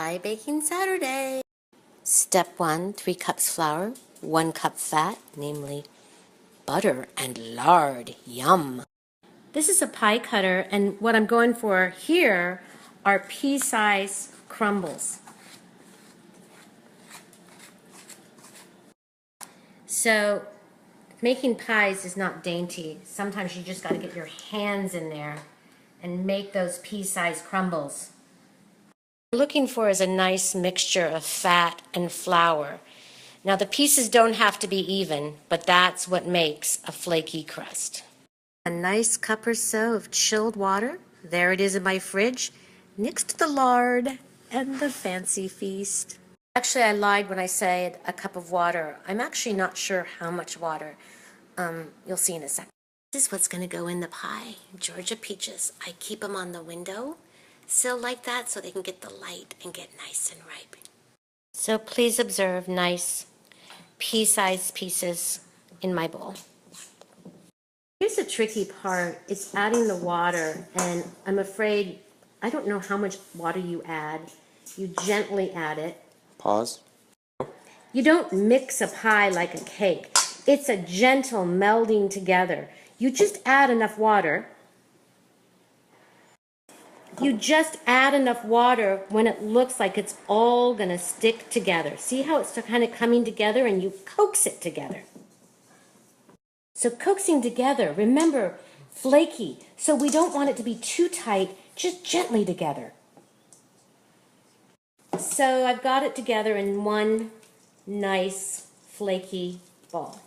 Pie Baking Saturday. Step 1, 3 cups flour, 1 cup fat, namely butter and lard. Yum. This is a pie cutter, and what I'm going for here are pea-size crumbles. So making pies is not dainty. Sometimes you just got to get your hands in there and make those pea-sized crumbles. What I'm looking for is a nice mixture of fat and flour. Now the pieces don't have to be even, but that's what makes a flaky crust. A nice cup or so of chilled water. There it is in my fridge, next to the lard and the fancy feast. Actually, I lied when I said a cup of water. I'm actually not sure how much water. You'll see in a second. This is what's going to go in the pie. Georgia peaches. I keep them on the window sill like that so they can get the light and get nice and ripe. So please observe nice pea-sized pieces in my bowl. Here's the tricky part. It's adding the water, and I'm afraid, I don't know how much water you add. You gently add it. Pause. You don't mix a pie like a cake. It's a gentle melding together. You just add enough water. You just add enough water when it looks like it's all going to stick together. See how it's kind of coming together, and you coax it together. So coaxing together, remember, flaky. So we don't want it to be too tight, just gently together. So I've got it together in one nice flaky ball.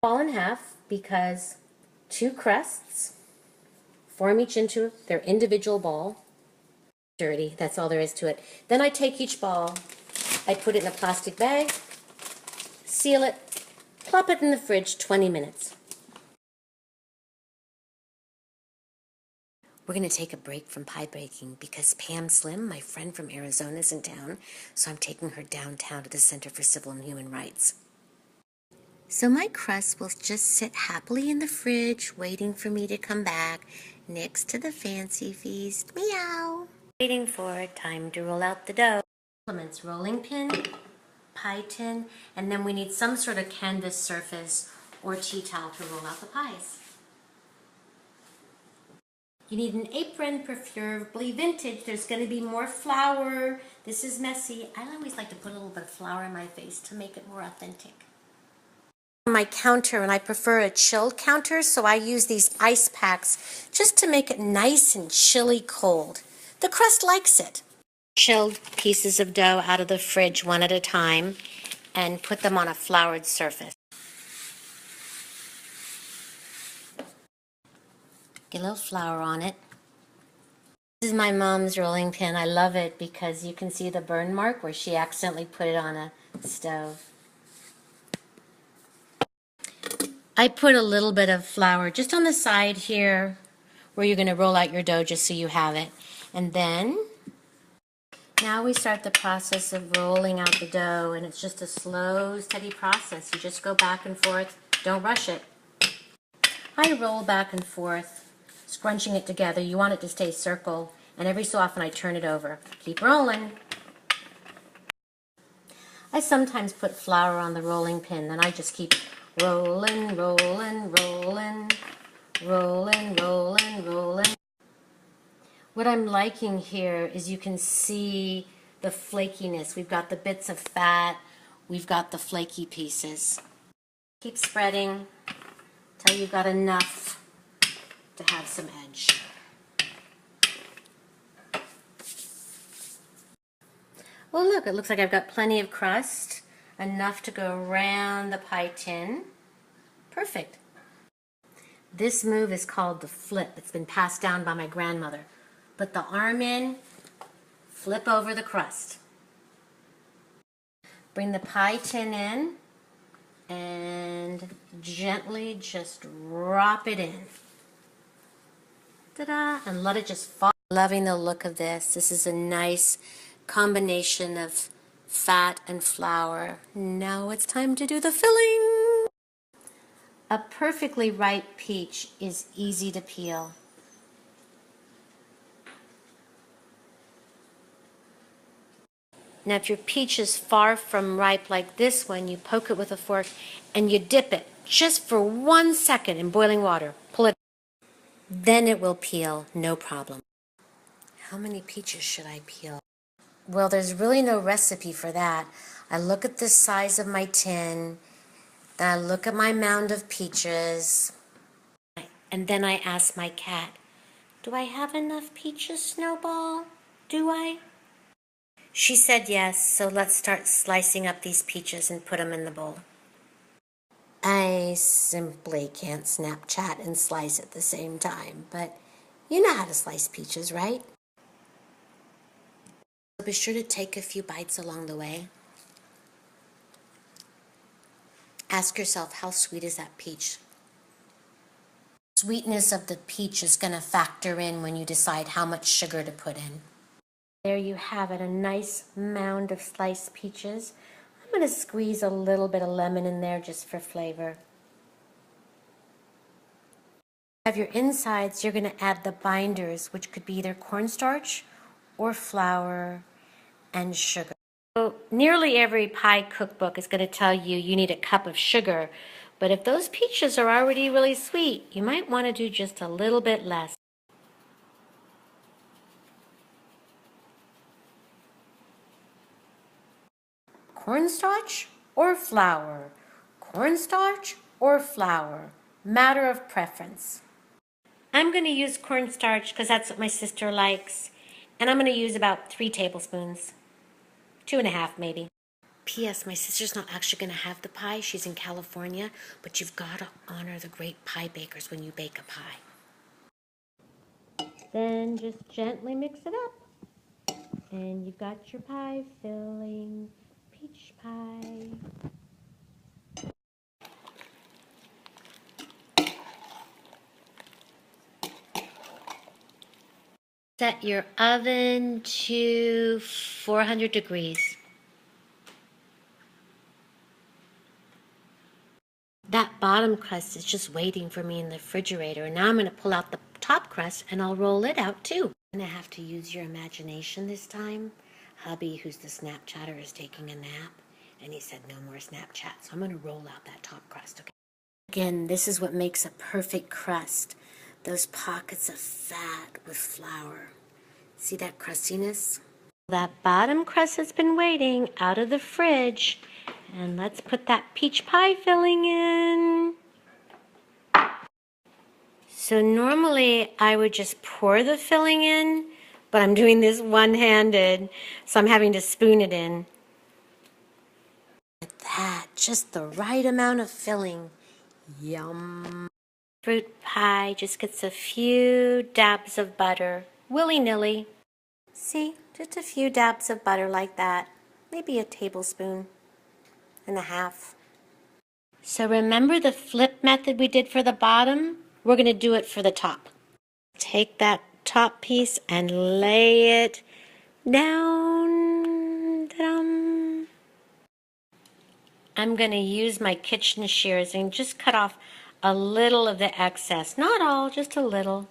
Ball in half because 2 crusts form each into their individual ball. Dirty, that's all there is to it. Then I take each ball, I put it in a plastic bag, seal it, plop it in the fridge 20 minutes. We're going to take a break from pie baking because Pam Slim, my friend from Arizona, is in town, so I'm taking her downtown to the Center for Civil and Human Rights. So my crust will just sit happily in the fridge, waiting for me to come back next to the fancy feast. Meow! Waiting for time to roll out the dough. Implements: rolling pin, pie tin, and then we need some sort of canvas surface or tea towel to roll out the pies. You need an apron, preferably vintage. There's going to be more flour. This is messy. I always like to put a little bit of flour in my face to make it more authentic. My counter, and I prefer a chilled counter, so I use these ice packs just to make it nice and chilly cold. The crust likes it. Chilled pieces of dough out of the fridge one at a time and put them on a floured surface. Get a little flour on it. This is my mom's rolling pin. I love it because you can see the burn mark where she accidentally put it on a stove. I put a little bit of flour just on the side here where you're going to roll out your dough just so you have it. And then, now we start the process of rolling out the dough, and it's just a slow, steady process. You just go back and forth. Don't rush it. I roll back and forth, scrunching it together. You want it to stay circle, and every so often I turn it over. Keep rolling. I sometimes put flour on the rolling pin, then I just keep rolling, rolling, rolling, rolling, rolling, rolling. What I'm liking here is you can see the flakiness. We've got the bits of fat, we've got the flaky pieces. Keep spreading till you've got enough to have some edge. Well, look, it looks like I've got plenty of crust, enough to go around the pie tin. Perfect. This move is called the flip. It's been passed down by my grandmother. Put the arm in, flip over the crust. Bring the pie tin in and gently just drop it in. Ta-da! And let it just fall. Loving the look of this. This is a nice combination of fat and flour. Now it's time to do the filling. A perfectly ripe peach is easy to peel. Now if your peach is far from ripe like this one, you poke it with a fork and you dip it just for 1 second in boiling water. Pull it. Then it will peel, no problem. How many peaches should I peel? Well, there's really no recipe for that. I look at the size of my tin, then I look at my mound of peaches, and then I ask my cat, do I have enough peaches, Snowball? Do I? She said yes, so let's start slicing up these peaches and put them in the bowl. I simply can't Snapchat and slice at the same time, but you know how to slice peaches, right? Be sure to take a few bites along the way. Ask yourself, how sweet is that peach? Sweetness of the peach is going to factor in when you decide how much sugar to put in. There you have it, a nice mound of sliced peaches. I'm going to squeeze a little bit of lemon in there just for flavor. Of your insides, you're going to add the binders, which could be either cornstarch or flour and sugar. So nearly every pie cookbook is going to tell you you need a cup of sugar, but if those peaches are already really sweet, you might want to do just a little bit less. Cornstarch or flour? Cornstarch or flour? Matter of preference. I'm going to use cornstarch because that's what my sister likes, and I'm going to use about 3 tablespoons. 2.5 maybe. P.S. My sister's not actually going to have the pie. She's in California, but you've got to honor the great pie bakers when you bake a pie. Then just gently mix it up. And you've got your pie filling, peach pie. Set your oven to 400 degrees. That bottom crust is just waiting for me in the refrigerator. Now I'm going to pull out the top crust and I'll roll it out too. You're going to have to use your imagination this time. Hubby, who's the Snapchatter, is taking a nap and he said no more Snapchat. So I'm going to roll out that top crust, okay? Again, this is what makes a perfect crust. Those pockets of fat with flour. See that crustiness? That bottom crust has been waiting out of the fridge. And let's put that peach pie filling in. So normally I would just pour the filling in, but I'm doing this one-handed, so I'm having to spoon it in. Like that, just the right amount of filling. Yum. Fruit pie just gets a few dabs of butter, willy-nilly. See, just a few dabs of butter like that, maybe a tablespoon and a half. So remember the flip method we did for the bottom? We're going to do it for the top. Take that top piece and lay it down. Ta-dum. I'm going to use my kitchen shears and just cut off a little of the excess. Not all, just a little.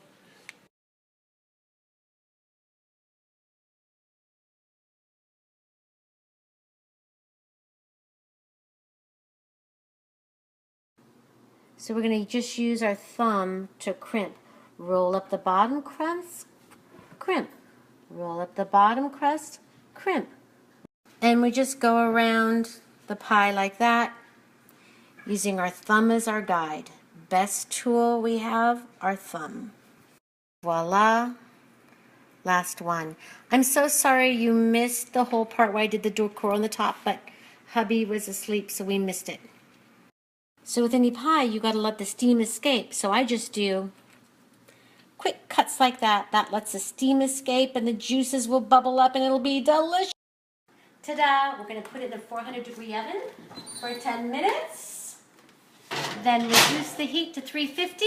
So we're going to just use our thumb to crimp. Roll up the bottom crust, crimp. Roll up the bottom crust, crimp. And we just go around the pie like that, using our thumb as our guide. Best tool we have, our thumb. Voila. Last one. I'm so sorry you missed the whole part where I did the decor on the top, but hubby was asleep, so we missed it. So with any pie, you got to let the steam escape. So I just do quick cuts like that. That lets the steam escape and the juices will bubble up and it'll be delicious. Ta-da! We're going to put it in a 400-degree oven for 10 minutes. Then reduce the heat to 350.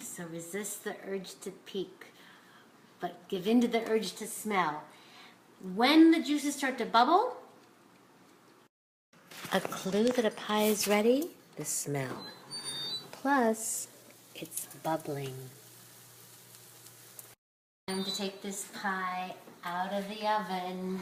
So resist the urge to peek, but give in to the urge to smell. When the juices start to bubble, a clue that a pie is ready, the smell. Plus, it's bubbling. Time to take this pie out of the oven.